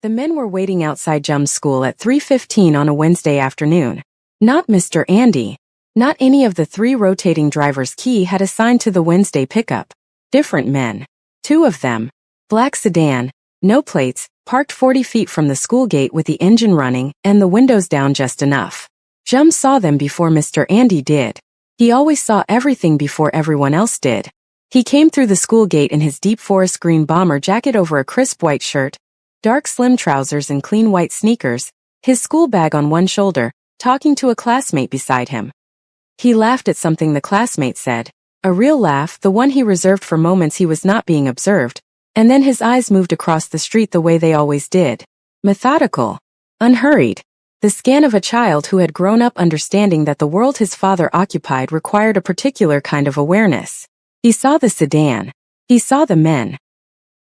The men were waiting outside Jum's school at 3:15 on a Wednesday afternoon. Not Mr. Andy. Not any of the 3 rotating drivers Key had assigned to the Wednesday pickup. Different men. 2 of them. Black sedan, no plates, parked 40 feet from the school gate with the engine running and the windows down just enough. Jum saw them before Mr. Andy did. He always saw everything before everyone else did. He came through the school gate in his deep forest green bomber jacket over a crisp white shirt, dark slim trousers and clean white sneakers, his school bag on one shoulder, talking to a classmate beside him. He laughed at something the classmate said, a real laugh, the one he reserved for moments he was not being observed, and then his eyes moved across the street the way they always did. Methodical. Unhurried. The scan of a child who had grown up understanding that the world his father occupied required a particular kind of awareness. He saw the sedan. He saw the men.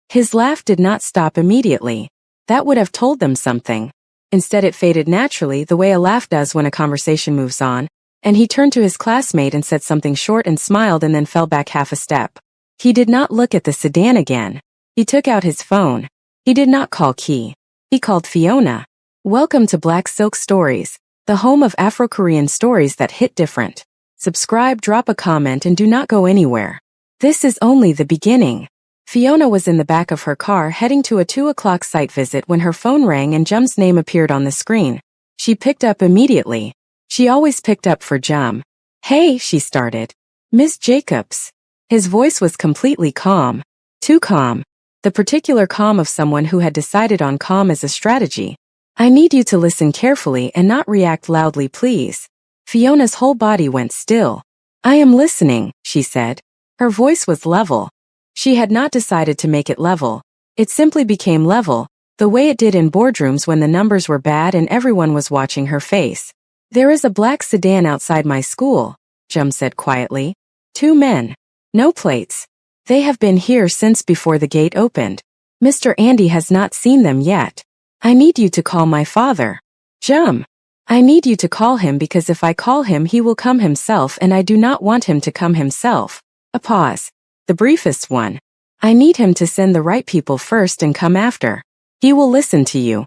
His laugh did not stop immediately. That would have told them something. Instead it faded naturally the way a laugh does when a conversation moves on, and he turned to his classmate and said something short and smiled and then fell back half a step. He did not look at the sedan again. He took out his phone. He did not call Key. He called Fiona. Welcome to Black Silk Stories, the home of Afro-Korean stories that hit different. Subscribe, drop a comment, and do not go anywhere. This is only the beginning. Fiona was in the back of her car heading to a 2 o'clock site visit when her phone rang and Jum's name appeared on the screen. She picked up immediately. She always picked up for Jum. Hey, she started. Miss Jacobs. His voice was completely calm. Too calm. The particular calm of someone who had decided on calm as a strategy. I need you to listen carefully and not react loudly, please. Fiona's whole body went still. I am listening, she said. Her voice was level. She had not decided to make it level. It simply became level, the way it did in boardrooms when the numbers were bad and everyone was watching her face. There is a black sedan outside my school, Jum said quietly. 2 men. No plates. They have been here since before the gate opened. Mr. Andy has not seen them yet. I need you to call my father. Jum. I need you to call him because if I call him he will come himself and I do not want him to come himself. A pause. The briefest one. I need him to send the right people first and come after. He will listen to you.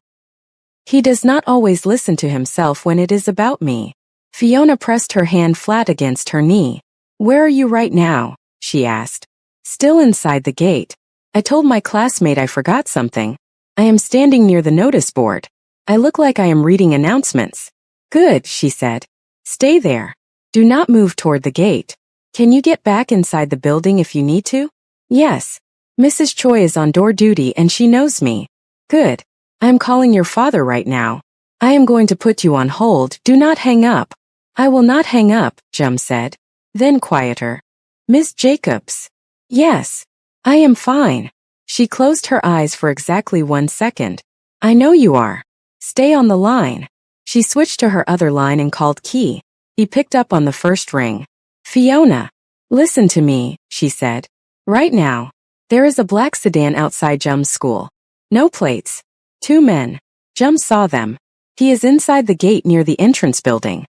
He does not always listen to himself when it is about me. Fiona pressed her hand flat against her knee. Where are you right now? She asked. Still inside the gate. I told my classmate I forgot something. I am standing near the notice board. I look like I am reading announcements. Good, she said. Stay there. Do not move toward the gate. Can you get back inside the building if you need to? Yes. Mrs. Choi is on door duty and she knows me. Good. I am calling your father right now. I am going to put you on hold. Do not hang up. I will not hang up, Jum said. Then quieter. Miss Jacobs. Yes. I am fine. She closed her eyes for exactly 1 second. I know you are. Stay on the line. She switched to her other line and called Key. He picked up on the first ring. Fiona. Listen to me, she said. Right now. There is a black sedan outside Jum's school. No plates. 2 men. Jum saw them. He is inside the gate near the entrance building.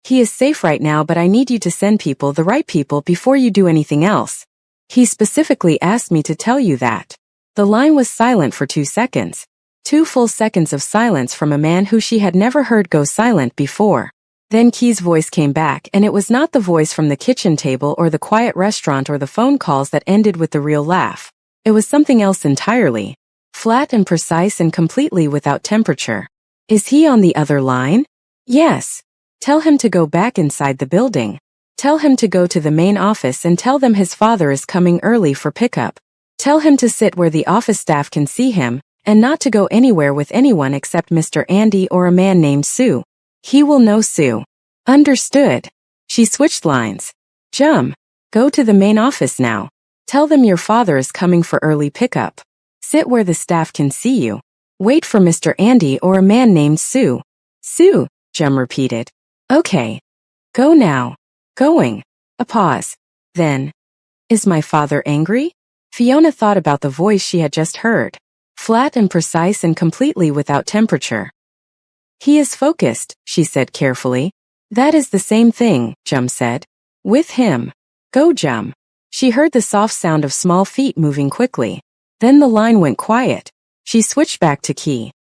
He is safe right now, but I need you to send people, the right people, before you do anything else. He specifically asked me to tell you that. The line was silent for 2 seconds. 2 full seconds of silence from a man who she had never heard go silent before. Then Key's voice came back, and it was not the voice from the kitchen table or the quiet restaurant or the phone calls that ended with the real laugh. It was something else entirely. Flat and precise and completely without temperature. Is he on the other line? Yes. Tell him to go back inside the building. Tell him to go to the main office and tell them his father is coming early for pickup. Tell him to sit where the office staff can see him, and not to go anywhere with anyone except Mr. Andy or a man named Sue. He will know Sue. Understood. She switched lines. Jum. Go to the main office now. Tell them your father is coming for early pickup. Sit where the staff can see you. Wait for Mr. Andy or a man named Sue. Sue, Jum repeated. Okay. Go now. Going. A pause. Then. Is my father angry? Fiona thought about the voice she had just heard. Flat and precise and completely without temperature. He is focused, she said carefully. That is the same thing, Jum said. With him. Go, Jum. She heard the soft sound of small feet moving quickly. Then the line went quiet. She switched back to Key.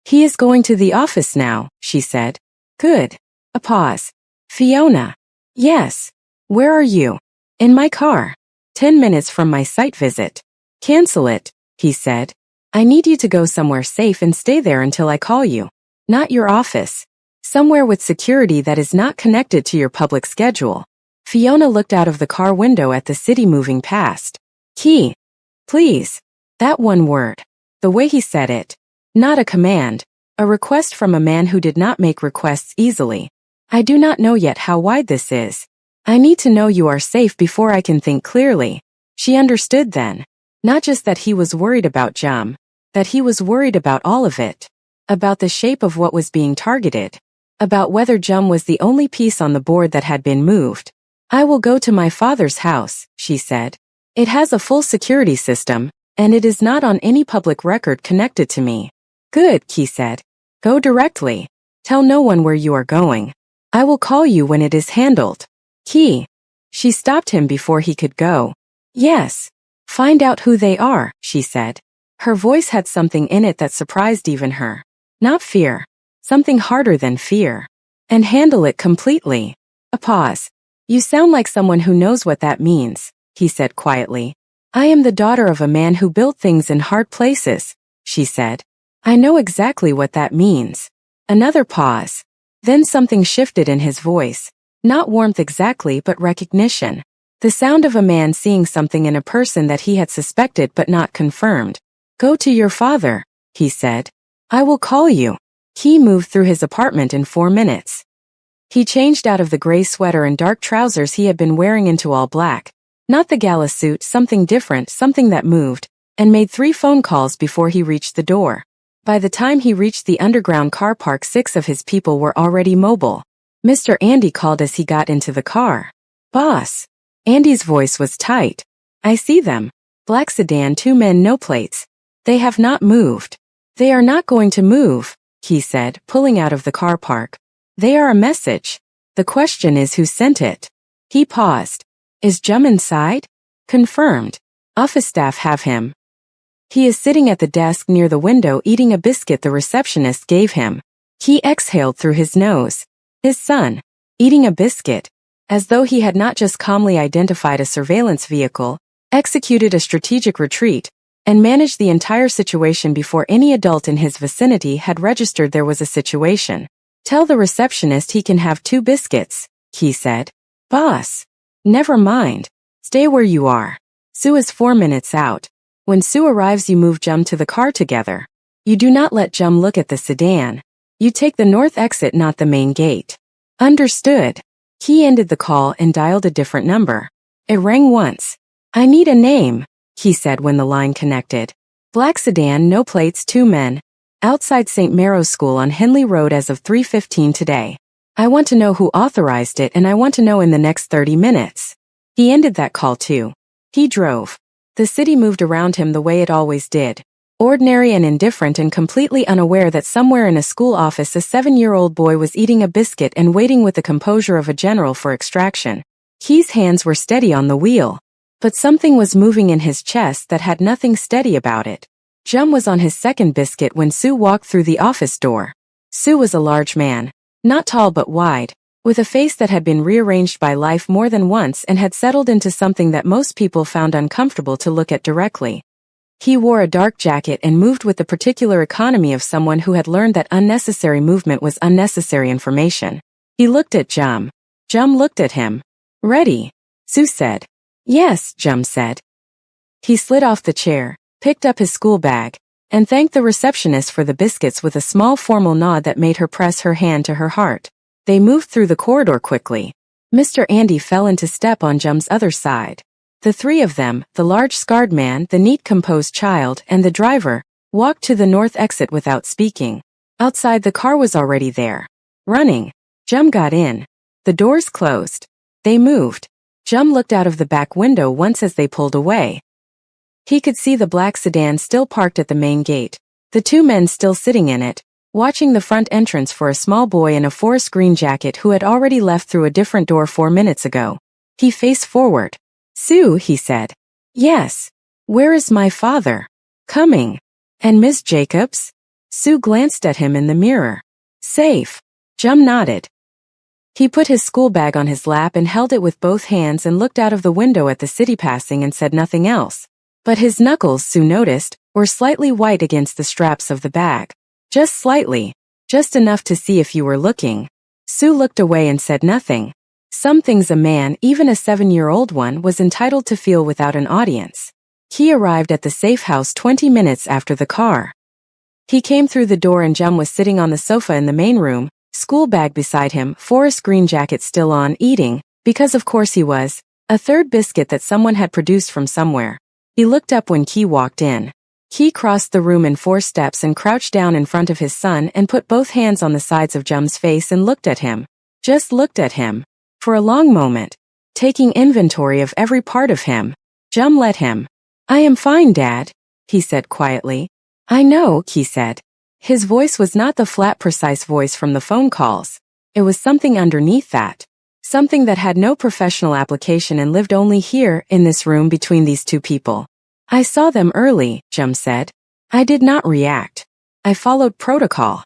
He is going to the office now, she said. Good. A pause. Fiona. Yes. Where are you? In my car. 10 minutes from my site visit. Cancel it, he said. I need you to go somewhere safe and stay there until I call you. Not your office. Somewhere with security that is not connected to your public schedule. Fiona looked out of the car window at the city moving past. Key. Please. That one word. The way he said it. Not a command. A request from a man who did not make requests easily. I do not know yet how wide this is. I need to know you are safe before I can think clearly. She understood then. Not just that he was worried about Jum. That he was worried about all of it. About the shape of what was being targeted. About whether Jum was the only piece on the board that had been moved. I will go to my father's house, she said. It has a full security system, and it is not on any public record connected to me. Good, Key said. Go directly. Tell no one where you are going. I will call you when it is handled. Key. She stopped him before he could go. Yes. Find out who they are, she said. Her voice had something in it that surprised even her. Not fear. Something harder than fear. And handle it completely. A pause. You sound like someone who knows what that means, he said quietly. I am the daughter of a man who built things in hard places, she said. I know exactly what that means. Another pause. Then something shifted in his voice. Not warmth exactly, but recognition. The sound of a man seeing something in a person that he had suspected but not confirmed. Go to your father, he said. I will call you. He moved through his apartment in 4 minutes. He changed out of the gray sweater and dark trousers he had been wearing into all black. Not the gala suit, something different, something that moved, and made 3 phone calls before he reached the door. By the time he reached the underground car park, 6 of his people were already mobile. Mr. Andy called as he got into the car. Boss. Andy's voice was tight. I see them. Black sedan, 2 men, no plates. They have not moved. They are not going to move, he said, pulling out of the car park. They are a message. The question is who sent it. He paused. Is Jum inside? Confirmed. Office staff have him. He is sitting at the desk near the window eating a biscuit the receptionist gave him. He exhaled through his nose. His son. Eating a biscuit. As though he had not just calmly identified a surveillance vehicle, executed a strategic retreat, and managed the entire situation before any adult in his vicinity had registered there was a situation. Tell the receptionist he can have 2 biscuits, he said. Boss. Never mind. Stay where you are. Sue is 4 minutes out. When Sue arrives, you move Jum to the car together. You do not let Jum look at the sedan. You take the north exit, not the main gate. Understood. He ended the call and dialed a different number. It rang once. I need a name, he said when the line connected. Black sedan, no plates, 2 men. Outside St. Maro's School on Henley Road as of 3:15 today. I want to know who authorized it, and I want to know in the next 30 minutes. He ended that call too. He drove. The city moved around him the way it always did. Ordinary and indifferent and completely unaware that somewhere in a school office a 7-year-old boy was eating a biscuit and waiting with the composure of a general for extraction. Key's hands were steady on the wheel. But something was moving in his chest that had nothing steady about it. Jum was on his second biscuit when Sue walked through the office door. Sue was a large man. Not tall but wide. With a face that had been rearranged by life more than once and had settled into something that most people found uncomfortable to look at directly. He wore a dark jacket and moved with the particular economy of someone who had learned that unnecessary movement was unnecessary information. He looked at Jum. Jum looked at him. Ready? Sue said. Yes, Jum said. He slid off the chair, picked up his school bag, and thanked the receptionist for the biscuits with a small formal nod that made her press her hand to her heart. They moved through the corridor quickly. Mr. Andy fell into step on Jum's other side. The 3 of them, the large scarred man, the neat composed child, and the driver, walked to the north exit without speaking. Outside, the car was already there. Running. Jum got in. The doors closed. They moved. Jum looked out of the back window once as they pulled away. He could see the black sedan still parked at the main gate, the 2 men still sitting in it, watching the front entrance for a small boy in a forest green jacket who had already left through a different door 4 minutes ago. He faced forward. Sue, he said. Yes. Where is my father? Coming. And Miss Jacobs? Sue glanced at him in the mirror. Safe. Jum nodded. He put his school bag on his lap and held it with both hands and looked out of the window at the city passing and said nothing else. But his knuckles, Sue noticed, were slightly white against the straps of the bag. Just slightly. Just enough to see if you were looking. Sue looked away and said nothing. Some things a man, even a 7-year-old one, was entitled to feel without an audience. He arrived at the safe house 20 minutes after the car. He came through the door and Jum was sitting on the sofa in the main room, school bag beside him, forest green jacket still on, eating, because of course he was, a third biscuit that someone had produced from somewhere. He looked up when Key walked in. Key crossed the room in 4 steps and crouched down in front of his son and put both hands on the sides of Jum's face and looked at him. Just looked at him. For a long moment. Taking inventory of every part of him. Jum let him. I am fine, Dad, he said quietly. I know, Key said. His voice was not the flat, precise voice from the phone calls. It was something underneath that. Something that had no professional application and lived only here, in this room between these two people. I saw them early, Jum said. I did not react. I followed protocol.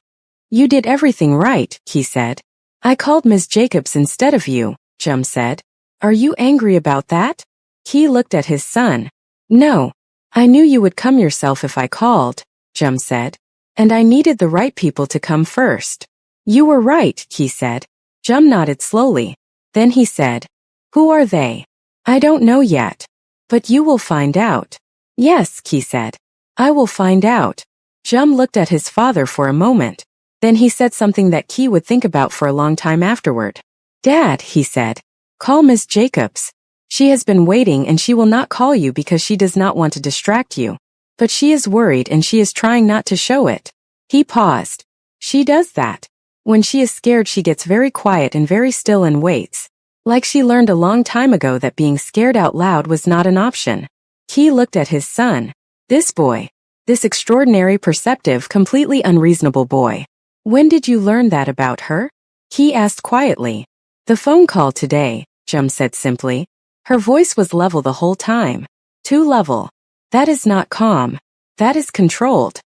You did everything right, Key said. I called Ms. Jacobs instead of you, Jum said. Are you angry about that? Key looked at his son. No. I knew you would come yourself if I called, Jum said. And I needed the right people to come first. You were right, Key said. Jum nodded slowly. Then he said, who are they? I don't know yet. But you will find out. Yes, Key said. I will find out. Jum looked at his father for a moment. Then he said something that Key would think about for a long time afterward. Dad, he said. Call Ms. Jacobs. She has been waiting and she will not call you because she does not want to distract you. But she is worried and she is trying not to show it. He paused. She does that. When she is scared she gets very quiet and very still and waits. Like she learned a long time ago that being scared out loud was not an option. Key looked at his son. This boy. This extraordinary, perceptive, completely unreasonable boy. When did you learn that about her? Key asked quietly. The phone call today, Jum said simply. Her voice was level the whole time. Too level. That is not calm. That is controlled.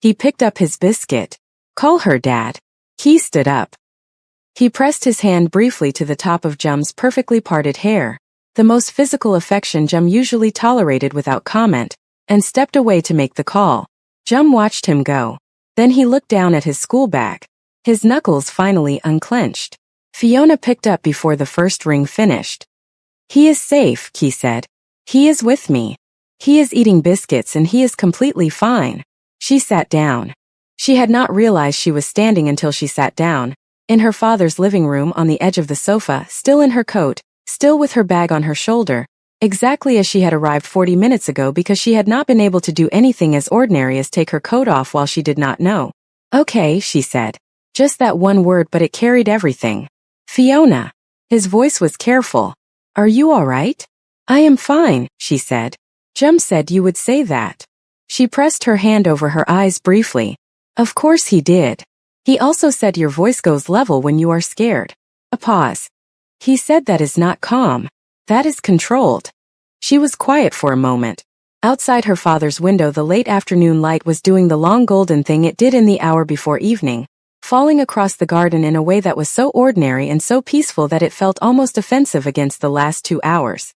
He picked up his biscuit. Call her, Dad. Key stood up. He pressed his hand briefly to the top of Jum's perfectly parted hair, the most physical affection Jum usually tolerated without comment, and stepped away to make the call. Jum watched him go. Then he looked down at his school bag. His knuckles finally unclenched. Fiona picked up before the first ring finished. He is safe, Key said. He is with me. He is eating biscuits and he is completely fine. She sat down. She had not realized she was standing until she sat down, in her father's living room on the edge of the sofa, still in her coat, still with her bag on her shoulder, exactly as she had arrived 40 minutes ago because she had not been able to do anything as ordinary as take her coat off while she did not know. Okay, she said. Just that one word, but it carried everything. Fiona. His voice was careful. Are you all right? I am fine, she said. Jum said you would say that. She pressed her hand over her eyes briefly. Of course he did. He also said your voice goes level when you are scared. A pause. He said that is not calm. That is controlled. She was quiet for a moment. Outside her father's window the late afternoon light was doing the long golden thing it did in the hour before evening, falling across the garden in a way that was so ordinary and so peaceful that it felt almost offensive against the last 2 hours.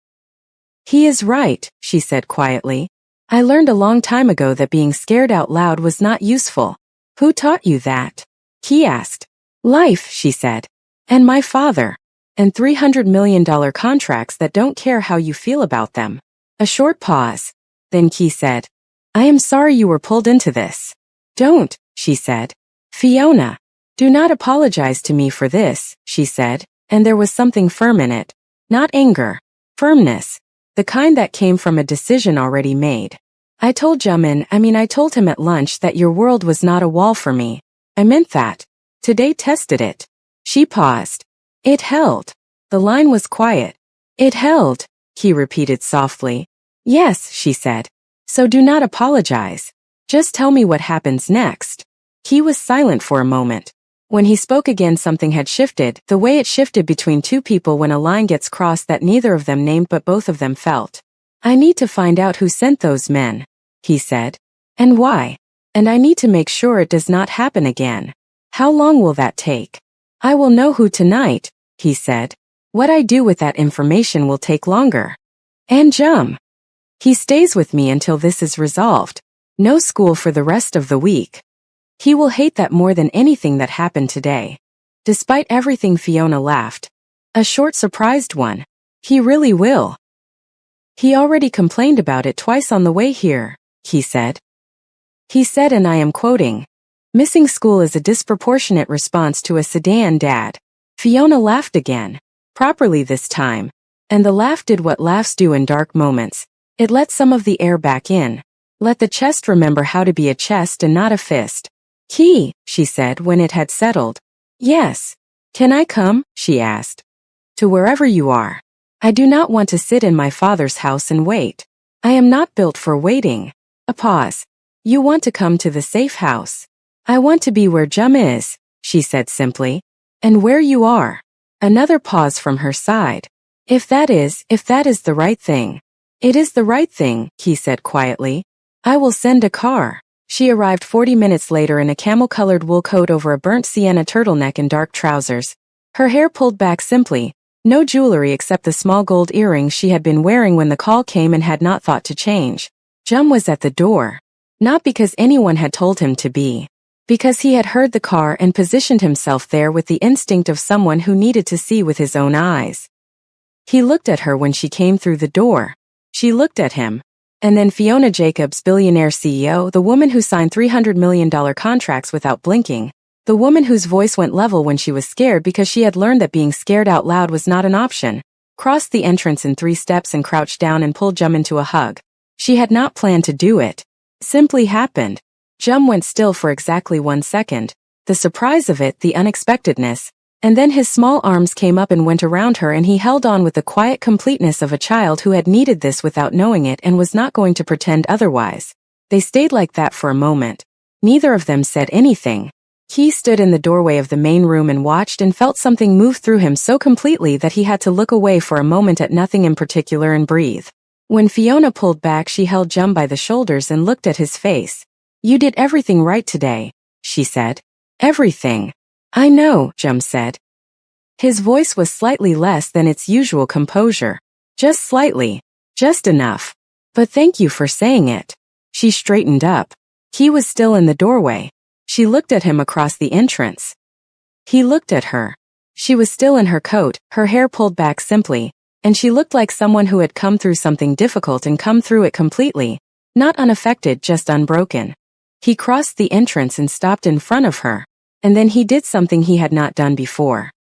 He is right, she said quietly. I learned a long time ago that being scared out loud was not useful. Who taught you that? He asked. Life, she said. And my father. And $300 million contracts that don't care how you feel about them. A short pause. Then Key said, I am sorry you were pulled into this. Don't, she said. Fiona. Do not apologize to me for this, she said, and there was something firm in it. Not anger. Firmness. The kind that came from a decision already made. I told Jumin, I told him at lunch that your world was not a wall for me. I meant that. Today tested it. She paused. It held. The line was quiet. It held, he repeated softly. Yes, she said. So do not apologize. Just tell me what happens next. He was silent for a moment. When he spoke again something had shifted, the way it shifted between two people when a line gets crossed that neither of them named but both of them felt. I need to find out who sent those men, he said. And why? And I need to make sure it does not happen again. How long will that take? I will know who tonight, he said. What I do with that information will take longer. And Jum. He stays with me until this is resolved. No school for the rest of the week. He will hate that more than anything that happened today. Despite everything, Fiona laughed. A short, surprised one. He really will. He already complained about it twice on the way here, he said. He said, and I am quoting, "Missing school is a disproportionate response to a sedan, Dad." Fiona laughed again, properly this time, and the laugh did what laughs do in dark moments. It let some of the air back in. Let the chest remember how to be a chest and not a fist. Key, she said when it had settled. Yes. Can I come? She asked. To wherever you are. I do not want to sit in my father's house and wait. I am not built for waiting. A pause. You want to come to the safe house. I want to be where Jum is, she said simply. And where you are. Another pause from her side. If that is the right thing. It is the right thing, he said quietly. I will send a car. She arrived 40 minutes later in a camel-colored wool coat over a burnt sienna turtleneck and dark trousers. Her hair pulled back simply. No jewelry except the small gold earrings she had been wearing when the call came and had not thought to change. Jum was at the door. Not because anyone had told him to be. Because he had heard the car and positioned himself there with the instinct of someone who needed to see with his own eyes. He looked at her when she came through the door. She looked at him. And then Fiona Jacobs, billionaire CEO, the woman who signed $300 million contracts without blinking, the woman whose voice went level when she was scared because she had learned that being scared out loud was not an option, crossed the entrance in 3 steps and crouched down and pulled Jum into a hug. She had not planned to do it. Simply happened. Jum went still for exactly 1 second, the surprise of it, the unexpectedness, and then his small arms came up and went around her and he held on with the quiet completeness of a child who had needed this without knowing it and was not going to pretend otherwise. They stayed like that for a moment. Neither of them said anything. He stood in the doorway of the main room and watched and felt something move through him so completely that he had to look away for a moment at nothing in particular and breathe. When Fiona pulled back, she held Jum by the shoulders and looked at his face. You did everything right today, she said. Everything. I know, Jum said. His voice was slightly less than its usual composure. Just slightly. Just enough. But thank you for saying it. She straightened up. He was still in the doorway. She looked at him across the entrance. He looked at her. She was still in her coat, her hair pulled back simply, and she looked like someone who had come through something difficult and come through it completely. Not unaffected, just unbroken. He crossed the entrance and stopped in front of her. And then he did something he had not done before.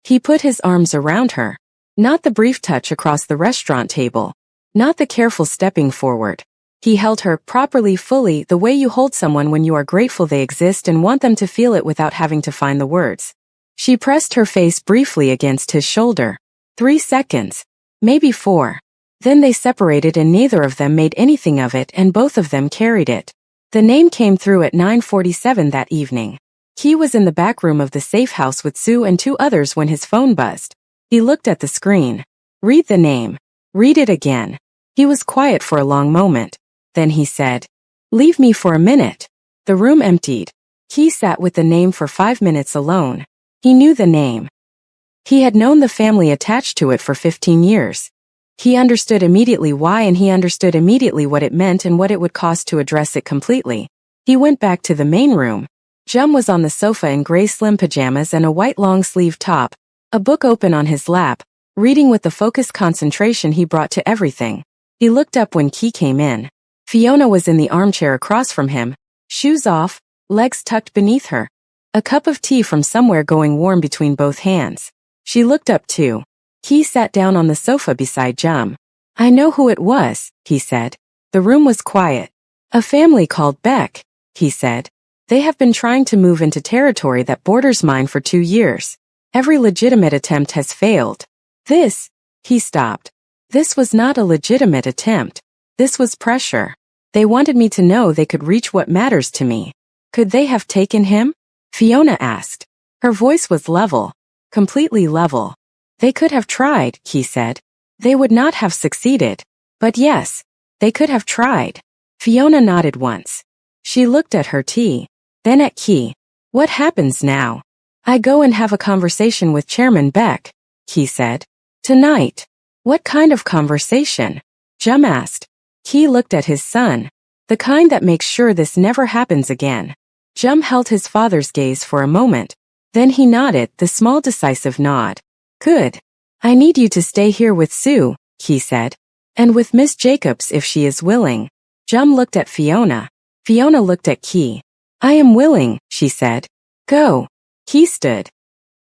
He put his arms around her. Not the brief touch across the restaurant table. Not the careful stepping forward. He held her properly, fully, the way you hold someone when you are grateful they exist and want them to feel it without having to find the words. She pressed her face briefly against his shoulder. 3 seconds. Maybe 4. Then they separated and neither of them made anything of it and both of them carried it. The name came through at 9:47 that evening. He was in the back room of the safe house with Sue and 2 others when his phone buzzed. He looked at the screen. Read the name. Read it again. He was quiet for a long moment. Then he said, "Leave me for a minute." The room emptied. He sat with the name for 5 minutes alone. He knew the name. He had known the family attached to it for 15 years. He understood immediately why and he understood immediately what it meant and what it would cost to address it completely. He went back to the main room. Jum was on the sofa in gray slim pajamas and a white long-sleeved top, a book open on his lap, reading with the focused concentration he brought to everything. He looked up when Key came in. Fiona was in the armchair across from him, shoes off, legs tucked beneath her. A cup of tea from somewhere going warm between both hands. She looked up too. Key sat down on the sofa beside Jum. "I know who it was," he said. The room was quiet. "A family called Beck," he said. "They have been trying to move into territory that borders mine for 2 years. Every legitimate attempt has failed. This," he stopped. "This was not a legitimate attempt. This was pressure. They wanted me to know they could reach what matters to me." "Could they have taken him?" Fiona asked. Her voice was level. Completely level. "They could have tried," he said. "They would not have succeeded. But yes, they could have tried." Fiona nodded once. She looked at her tea, then at Key. What happens now? I go and have a conversation with Chairman Beck, Key said. Tonight. What kind of conversation? Jum asked. Key looked at his son. The kind that makes sure this never happens again. Jum held his father's gaze for a moment. Then he nodded, the small decisive nod. Good. I need you to stay here with Sue, Key said. And with Miss Jacobs if she is willing. Jum looked at Fiona. Fiona looked at Key. I am willing, she said. Go. Key stood.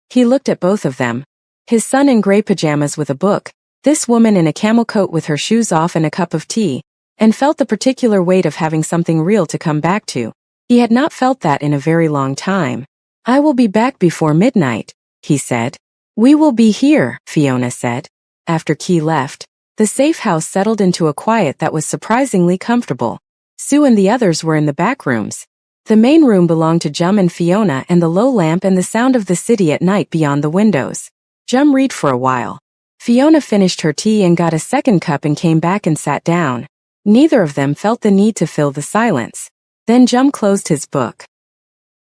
He looked at both of them. His son in gray pajamas with a book, this woman in a camel coat with her shoes off and a cup of tea, and felt the particular weight of having something real to come back to. He had not felt that in a very long time. I will be back before midnight, he said. We will be here, Fiona said. After Key left, the safe house settled into a quiet that was surprisingly comfortable. Sue and the others were in the back rooms. The main room belonged to Jum and Fiona and the low lamp and the sound of the city at night beyond the windows. Jum read for a while. Fiona finished her tea and got a second cup and came back and sat down. Neither of them felt the need to fill the silence. Then Jum closed his book.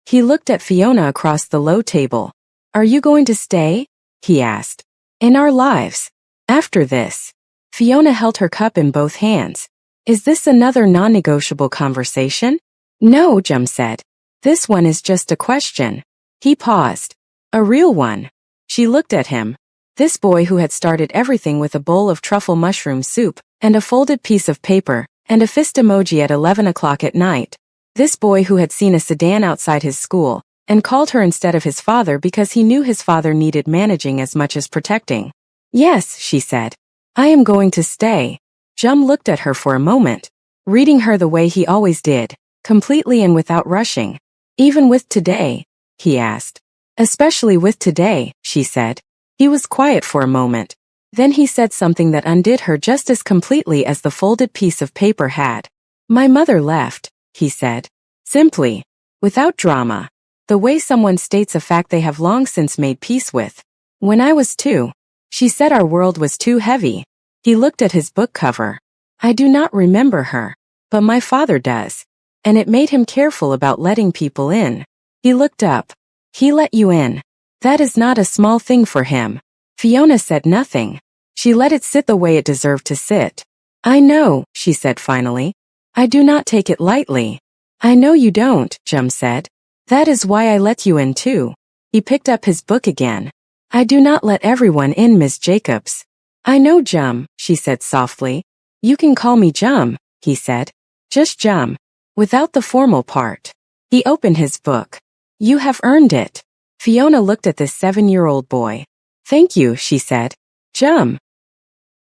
He looked at Fiona across the low table. Are you going to stay? He asked. In our lives. After this. Fiona held her cup in both hands. Is this another non-negotiable conversation? No, Jum said. This one is just a question. He paused. A real one. She looked at him. This boy who had started everything with a bowl of truffle mushroom soup, and a folded piece of paper, and a fist emoji at 11 o'clock at night. This boy who had seen a sedan outside his school, and called her instead of his father because he knew his father needed managing as much as protecting. Yes, she said. I am going to stay. Jum looked at her for a moment, reading her the way he always did. Completely and without rushing. Even with today? He asked. Especially with today, she said. He was quiet for a moment. Then he said something that undid her just as completely as the folded piece of paper had. My mother left, he said. Simply. Without drama. The way someone states a fact they have long since made peace with. When I was 2. She said our world was too heavy. He looked at his book cover. I do not remember her. But my father does. And it made him careful about letting people in. He looked up. He let you in. That is not a small thing for him. Fiona said nothing. She let it sit the way it deserved to sit. I know, she said finally. I do not take it lightly. I know you don't, Jum said. That is why I let you in too. He picked up his book again. I do not let everyone in, Miss Jacobs. I know, Jum, she said softly. You can call me Jum, he said. Just Jum. Without the formal part. He opened his book. You have earned it. Fiona looked at this 7-year-old boy. Thank you, she said. Jum.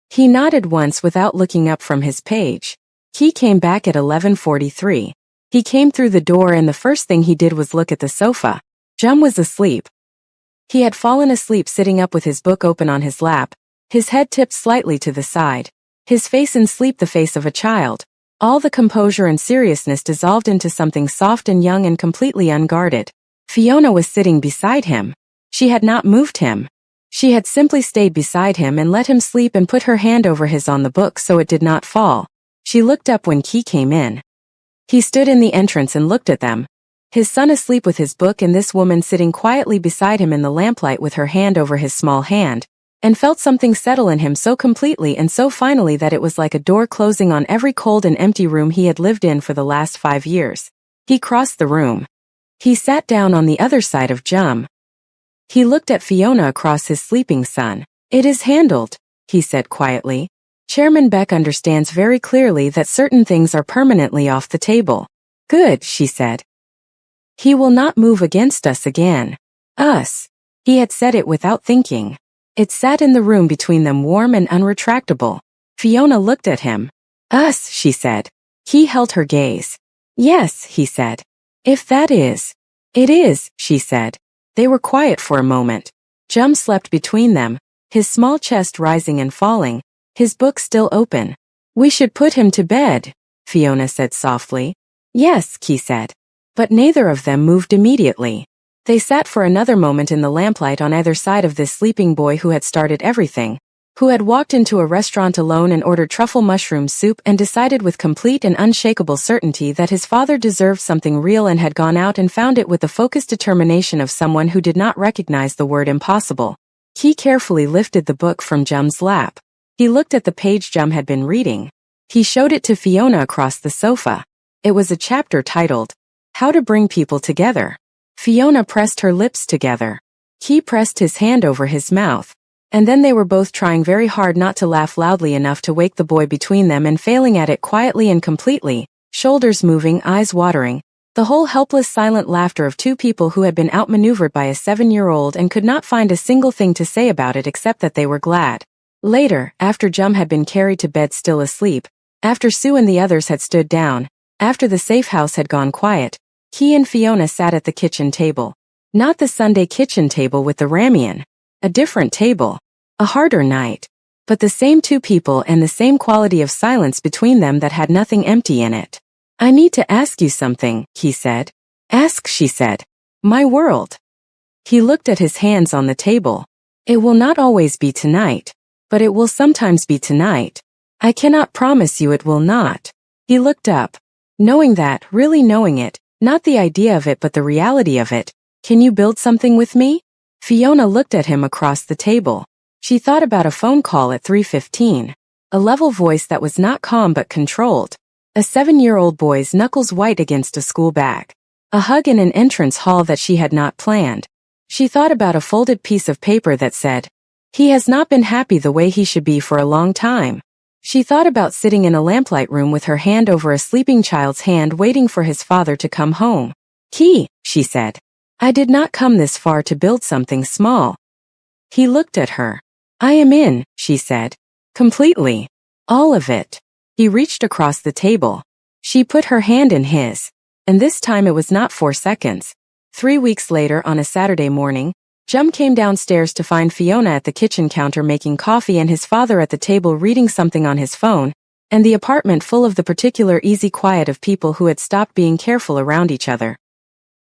He nodded once without looking up from his page. He came back at 11:43. He came through the door and the first thing he did was look at the sofa. Jum was asleep. He had fallen asleep sitting up with his book open on his lap, his head tipped slightly to the side. His face in sleep, the face of a child. All the composure and seriousness dissolved into something soft and young and completely unguarded. Fiona was sitting beside him. She had not moved him. She had simply stayed beside him and let him sleep and put her hand over his on the book so it did not fall. She looked up when Key came in. He stood in the entrance and looked at them. His son asleep with his book and this woman sitting quietly beside him in the lamplight with her hand over his small hand. And felt something settle in him so completely and so finally that it was like a door closing on every cold and empty room he had lived in for the last 5 years. He crossed the room. He sat down on the other side of Jum. He looked at Fiona across his sleeping son. It is handled, he said quietly. Chairman Beck understands very clearly that certain things are permanently off the table. Good, she said. He will not move against us again. Us. He had said it without thinking. It sat in the room between them warm and unretractable. Fiona looked at him. Us, she said. He held her gaze. Yes, he said. If that is. It is, she said. They were quiet for a moment. Jum slept between them, his small chest rising and falling, his book still open. We should put him to bed, Fiona said softly. Yes, Key said. But neither of them moved immediately. They sat for another moment in the lamplight on either side of this sleeping boy who had started everything. who had walked into a restaurant alone and ordered truffle mushroom soup and decided with complete and unshakable certainty that his father deserved something real and had gone out and found it with the focused determination of someone who did not recognize the word impossible. He carefully lifted the book from Jum's lap. He looked at the page Jum had been reading. He showed it to Fiona across the sofa. It was a chapter titled, How to Bring People Together. Fiona pressed her lips together. He pressed his hand over his mouth. And then they were both trying very hard not to laugh loudly enough to wake the boy between them and failing at it quietly and completely, shoulders moving, eyes watering, the whole helpless silent laughter of two people who had been outmaneuvered by a 7-year-old and could not find a single thing to say about it except that they were glad. Later, after Jum had been carried to bed still asleep, after Sue and the others had stood down, after the safe house had gone quiet, he and Fiona sat at the kitchen table. Not the Sunday kitchen table with the ramen. A different table. A harder night. But the same two people and the same quality of silence between them that had nothing empty in it. I need to ask you something, he said. Ask, she said. My world. He looked at his hands on the table. It will not always be tonight. But it will sometimes be tonight. I cannot promise you it will not. He looked up. Knowing that, really knowing it, not the idea of it but the reality of it. Can you build something with me? Fiona looked at him across the table. She thought about a phone call at 3:15. A level voice that was not calm but controlled. A 7-year-old boy's knuckles white against a school bag. A hug in an entrance hall that she had not planned. She thought about a folded piece of paper that said, He has not been happy the way he should be for a long time. She thought about sitting in a lamplight room with her hand over a sleeping child's hand waiting for his father to come home. He, she said. I did not come this far to build something small. He looked at her. I am in, she said. Completely. All of it. He reached across the table. She put her hand in his. And this time it was not 4 seconds. 3 weeks later on a Saturday morning, Jum came downstairs to find Fiona at the kitchen counter making coffee and his father at the table reading something on his phone, and the apartment full of the particular easy quiet of people who had stopped being careful around each other.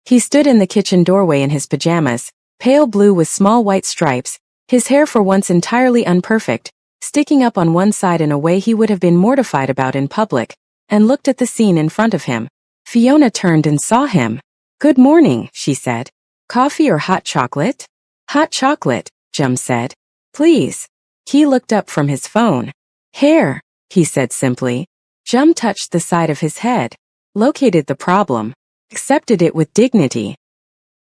He stood in the kitchen doorway in his pajamas, pale blue with small white stripes, his hair for once entirely unperfect, sticking up on one side in a way he would have been mortified about in public, and looked at the scene in front of him. Fiona turned and saw him. Good morning, she said. Coffee or hot chocolate? Hot chocolate, Jum said. Please. He looked up from his phone. Hair, he said simply. Jum touched the side of his head, located the problem, accepted it with dignity.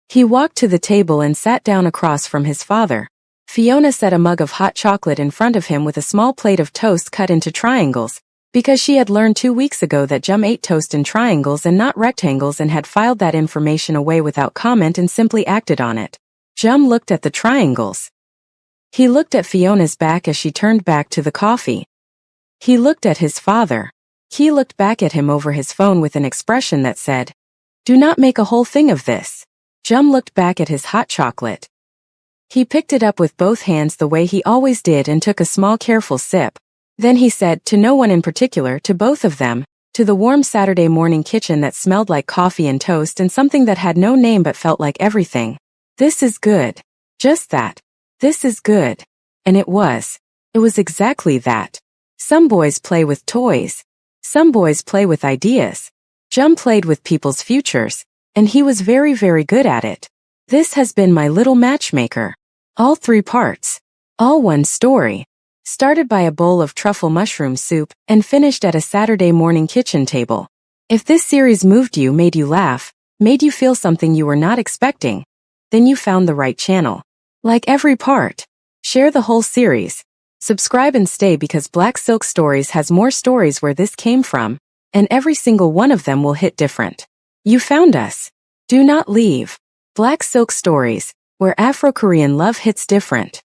He walked to the table and sat down across from his father. Fiona set a mug of hot chocolate in front of him with a small plate of toast cut into triangles, because she had learned 2 weeks ago that Jum ate toast in triangles and not rectangles and had filed that information away without comment and simply acted on it. Jum looked at the triangles. He looked at Fiona's back as she turned back to the coffee. He looked at his father. He looked back at him over his phone with an expression that said, Do not make a whole thing of this. Jum looked back at his hot chocolate. He picked it up with both hands the way he always did and took a small careful sip. Then he said, to no one in particular, to both of them, to the warm Saturday morning kitchen that smelled like coffee and toast and something that had no name but felt like everything. This is good. Just that. This is good. And it was. It was exactly that. Some boys play with toys. Some boys play with ideas. Jum played with people's futures, and he was very, very good at it. This has been my little matchmaker. All 3 parts. All one story. Started by a bowl of truffle mushroom soup and finished at a Saturday morning kitchen table. If this series moved you, made you laugh, made you feel something you were not expecting, then you found the right channel. Like every part. Share the whole series. Subscribe and stay because Black Silk Stories has more stories where this came from, and every single one of them will hit different. You found us. Do not leave. Black Silk Stories, where Afro-Korean love hits different.